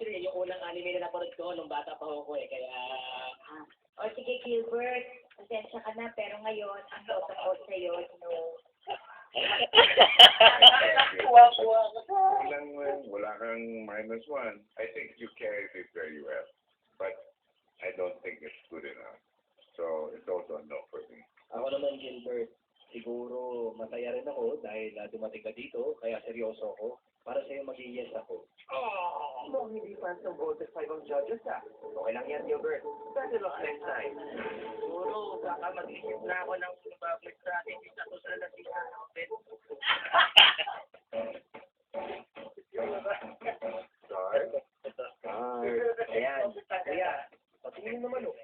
eh. Yung unang anime na napanood ko nung bata pa ako eh. Kaya... O sige, Gilbert, pasensya ka na, pero ngayon, ang protocol sa'yo, no. Kuha-kuha ka. Wala kang -1. I think you carried it very well. But I don't think it's good enough. So it's also a no for me. Ako naman, Gilbert, siguro masaya rin ako dahil dumating ka dito, kaya seryoso ako. Para sa'yo mag-yes ako. Mukhang hindi pa sa voted 5 ang judges ah. Okay lang yan, Gilbert. Better luck next time. Siguro, baka mag-isip na ako ng baboy strategy sa susunod na season natin. Sorry. Ayan. Kaya, patingin naman oh.